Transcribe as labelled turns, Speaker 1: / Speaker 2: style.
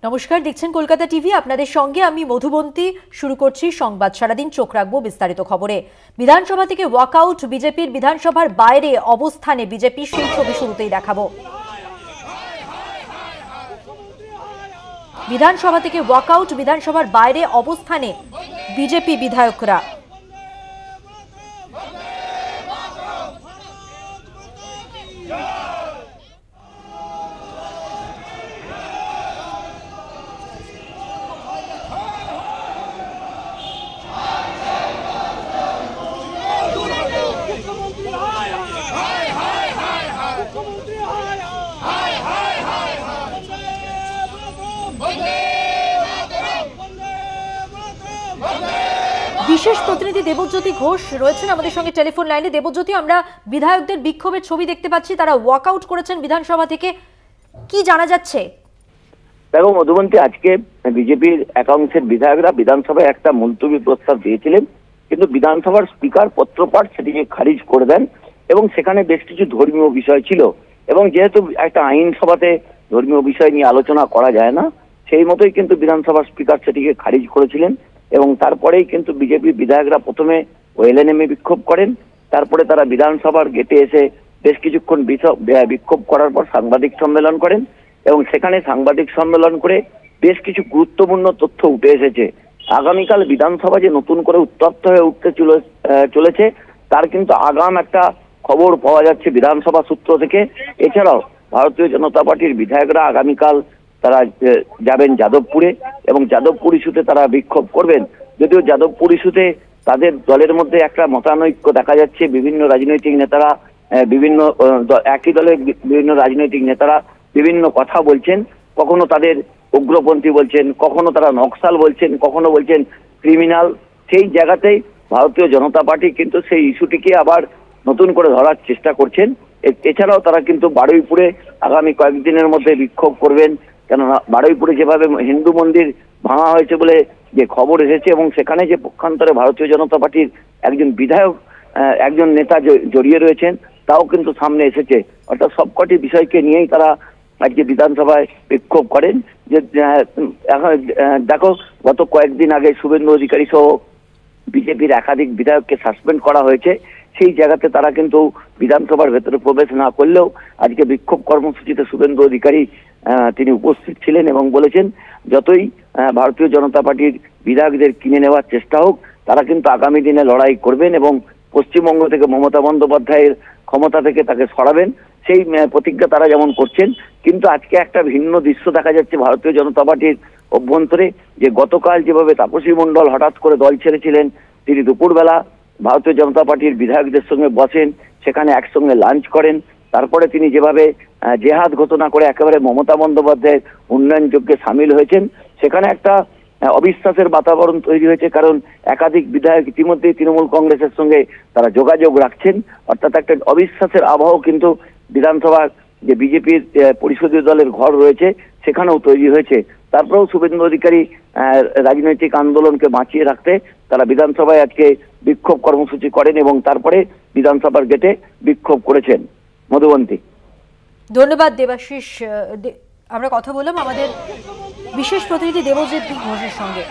Speaker 1: নমস্কার, দেখছেন কলকাতা টিভি। আপনাদের সঙ্গে আমি মধুবন্তী। শুরু করছি সংবাদ। সারাদিন চোখ রাখবো বিস্তারিত খবরে। বিধানসভা থেকে ওয়াকআউট বিজেপির, বিধানসভার বাইরে অবস্থানে বিজেপি, সেই ছবি শুরুতেই দেখাবো। বিধানসভা থেকে ওয়াকআউট, বিধানসভার বাইরে অবস্থানে বিজেপি বিধায়করা। বিশেষ প্রতিনিধি দেবজ্যোতি ঘোষ রয়েছেন আমাদের সঙ্গে টেলিফোন লাইনে। দেবজ্যোতি, আমরা বিধায়কদের বিক্ষোভের ছবি দেখতে পাচ্ছি, তারা ওয়াকআউট করেছেন বিধানসভা থেকে, কি জানা যাচ্ছে?
Speaker 2: দেখো মধুবন্তী, আজকে বিজেপির একাংশের বিধায়করা বিধানসভায় একটা মুলতবি প্রস্তাব দিয়েছিলেন, কিন্তু বিধানসভার স্পিকার পত্রপাঠ সেটিকে খারিজ করে দেন এবং সেখানে বেশ কিছু ধর্মীয় বিষয় ছিল এবং যেহেতু একটা আইনসভাতে ধর্মীয় বিষয় নিয়ে আলোচনা করা যায় না, সেই মতোই কিন্তু বিধানসভার স্পিকার সেটিকে খারিজ করেছিলেন এবং তারপরেই কিন্তু বিজেপি বিধায়করা প্রথমে ওএলএনএমে বিক্ষোভ করেন, তারপরে তারা বিধানসভার গেটে এসে বেশ কিছুক্ষণ বিক্ষোভ করার পর সাংবাদিক সম্মেলন করেন এবং সেখানে সাংবাদিক সম্মেলন করে বেশ কিছু গুরুত্বপূর্ণ তথ্য উঠে এসেছে। আগামীকাল বিধানসভা যে নতুন করে উত্তপ্ত হয়ে উঠতে চলেছে তার কিন্তু আগাম একটা খবর পাওয়া যাচ্ছে বিধানসভা সূত্র থেকে। এছাড়াও ভারতীয় জনতা পার্টির বিধায়করা আগামীকাল তারা যাবেন যাদবপুরে এবং যাদবপুর ইস্যুতে তারা বিক্ষোভ করবেন। যদিও যাদবপুর ইস্যুতে তাদের দলের মধ্যে একটা মতানৈক্য দেখা যাচ্ছে, বিভিন্ন রাজনৈতিক নেতারা একই দলের বিভিন্ন রাজনৈতিক নেতারা বিভিন্ন কথা বলছেন, কখনো তাদের উগ্রপন্থী বলছেন, কখনো তারা নকশাল বলছেন, কখনো বলছেন ক্রিমিনাল। সেই জায়গাতেই ভারতীয় জনতা পার্টি কিন্তু সেই ইস্যুটিকে আবার নতুন করে ধরার চেষ্টা করছেন। এছাড়াও তারা কিন্তু বারুইপুরে আগামী কয়েকদিনের মধ্যে বিক্ষোভ করবেন, কেননা বারুইপুরে যেভাবে হিন্দু মন্দির ভাঙা হয়েছে বলে যে খবর এসেছে এবং সেখানে যে পক্ষান্তরে ভারতীয় জনতা পার্টির একজন বিধায়ক, একজন নেতা জড়িয়ে রয়েছেন, তাও কিন্তু সামনে এসেছে। অর্থাৎ সবকটি বিষয়কে নিয়েই তারা আজকে বিধানসভায় বিক্ষোভ করেন। যে এখন দেখো, গত কয়েকদিন আগে শুভেন্দু অধিকারী সহ বিজেপির একাধিক বিধায়ককে সাসপেন্ড করা হয়েছে। সেই জায়গাতে তারা কিন্তু বিধানসভার ভেতরে প্রবেশ না করলেও আজকে বিক্ষোভ কর্মসূচিতে শুভেন্দু অধিকারী তিনি উপস্থিত ছিলেন এবং বলেছেন যতই ভারতীয় জনতা পার্টির বিধায়কদের কিনে নেওয়ার চেষ্টা হোক, তারা কিন্তু আগামী দিনে লড়াই করবেন এবং পশ্চিমবঙ্গ থেকে মমতা বন্দ্যোপাধ্যায়ের ক্ষমতা থেকে তাকে সরাবেন, সেই প্রতিজ্ঞা তারা যেমন করছেন। কিন্তু আজকে একটা ভিন্ন দৃশ্য দেখা যাচ্ছে ভারতীয় জনতা পার্টির অভ্যন্তরে, যে গতকাল যেভাবে তাপসী মণ্ডল হঠাৎ করে দল ছেড়েছিলেন, তিনি দুপুরবেলা ভারতীয় জনতা পার্টির বিধায়কদের সঙ্গে বসেন, সেখানে একসঙ্গে লাঞ্চ করেন, তারপরে তিনি যেভাবে জেহাদ ঘোষণা করে একেবারে মমতা বন্দ্যোপাধ্যায়ের উন্নয়ন যজ্ঞে সামিল হয়েছেন, সেখানে একটা অবিশ্বাসের বাতাবরণ তৈরি হয়েছে। কারণ একাধিক বিধায়ক ইতিমধ্যেই তৃণমূল কংগ্রেসের সঙ্গে তারা যোগাযোগ রাখছেন, অর্থাৎ একটা অবিশ্বাসের আবহ কিন্তু বিধানসভার যে বিজেপির পরিষদীয় দলের ঘর রয়েছে সেখানেও তৈরি হয়েছে। তারপরেও শুভেন্দু অধিকারী রাজনৈতিক আন্দোলনকে বাঁচিয়ে রাখতে তারা বিধানসভায় আজকে বিক্ষোভ কর্মসূচি করেন এবং তারপরে বিধানসভার গেটে বিক্ষোভ করেছেন। মধুবন্তী,
Speaker 1: ধন্যবাদ দেবাশিস। আমরা কথা বললাম আমাদের বিশেষ প্রতিনিধি দেবজ্যোতি ঘোষের সঙ্গে।